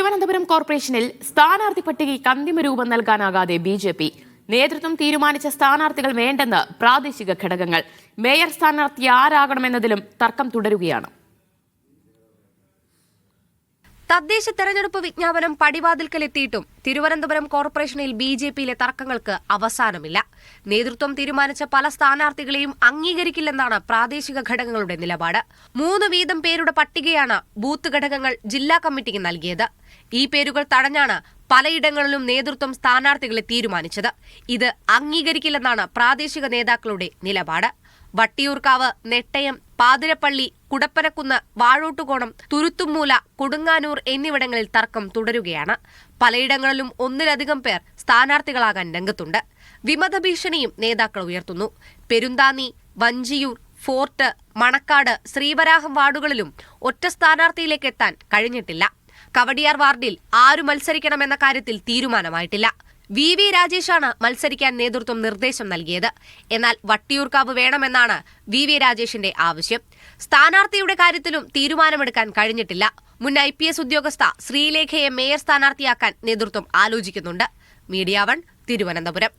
തിരുവനന്തപുരം കോർപ്പറേഷനിൽ സ്ഥാനാർത്ഥി പട്ടികയ്ക്ക് അന്തിമ രൂപം നൽകാനാകാതെ ബി.ജെ.പി. നേതൃത്വം തീരുമാനിച്ച സ്ഥാനാർത്ഥികൾ വേണ്ടെന്ന് പ്രാദേശിക ഘടകങ്ങൾ. മേയർ സ്ഥാനാർത്ഥി ആരാകണമെന്നതിലും തർക്കം തുടരുകയാണ്. തദ്ദേശ തെരഞ്ഞെടുപ്പ് വിജ്ഞാപനം പടിവാതിൽക്കലെത്തിയിട്ടും തിരുവനന്തപുരം കോർപ്പറേഷനിൽ ബി.ജെ.പിയിലെ തർക്കങ്ങൾക്ക് അവസാനമില്ല. നേതൃത്വം തീരുമാനിച്ച പല സ്ഥാനാർത്ഥികളെയും അംഗീകരിക്കില്ലെന്നാണ് പ്രാദേശിക ഘടകങ്ങളുടെ നിലപാട്. 3 വീതം പേരുടെ പട്ടികയാണ് ബൂത്ത് ഘടകങ്ങൾ ജില്ലാ കമ്മിറ്റിക്ക് നൽകിയത്. ഈ പേരുകൾ തടഞ്ഞാണ് പലയിടങ്ങളിലും നേതൃത്വം സ്ഥാനാർത്ഥികളെ തീരുമാനിച്ചത്. ഇത് അംഗീകരിക്കില്ലെന്നാണ് പ്രാദേശിക നേതാക്കളുടെ നിലപാട്. വട്ടിയൂർക്കാവ്, നെട്ടയം, പാതിരപ്പള്ളി, കുടപ്പനക്കുന്ന്, വാഴോട്ടുകോണം, തുരുത്തുംമൂല, കൊടുങ്ങാനൂർ എന്നിവിടങ്ങളിൽ തർക്കം തുടരുകയാണ്. പലയിടങ്ങളിലും ഒന്നിലധികം പേർ സ്ഥാനാർത്ഥികളാകാൻ രംഗത്തുണ്ട്. വിമത ഭീഷണിയും നേതാക്കൾ ഉയർത്തുന്നു. പെരുന്താന്നി, വഞ്ചിയൂർ, ഫോർട്ട്, മണക്കാട്, ശ്രീവരാഹം വാർഡുകളിലും ഒറ്റ സ്ഥാനാർത്ഥിയിലേക്ക് എത്താൻ കഴിഞ്ഞിട്ടില്ല. കവടിയാർ വാർഡിൽ ആരു മത്സരിക്കണമെന്ന കാര്യത്തിൽ തീരുമാനമായിട്ടില്ല. വി രാജേഷാണ് മത്സരിക്കാൻ നേതൃത്വം നിർദ്ദേശം നൽകിയത്. എന്നാൽ വട്ടിയൂർക്കാവ് വേണമെന്നാണ് വി രാജേഷിന്റെ ആവശ്യം. സ്ഥാനാർത്ഥിയുടെ കാര്യത്തിലും തീരുമാനമെടുക്കാൻ കഴിഞ്ഞിട്ടില്ല. മുൻ IPS ഉദ്യോഗസ്ഥ ശ്രീലേഖയെ മേയർ സ്ഥാനാർത്ഥിയാക്കാൻ നേതൃത്വം ആലോചിക്കുന്നുണ്ട്. മീഡിയ 1 തിരുവനന്തപുരം.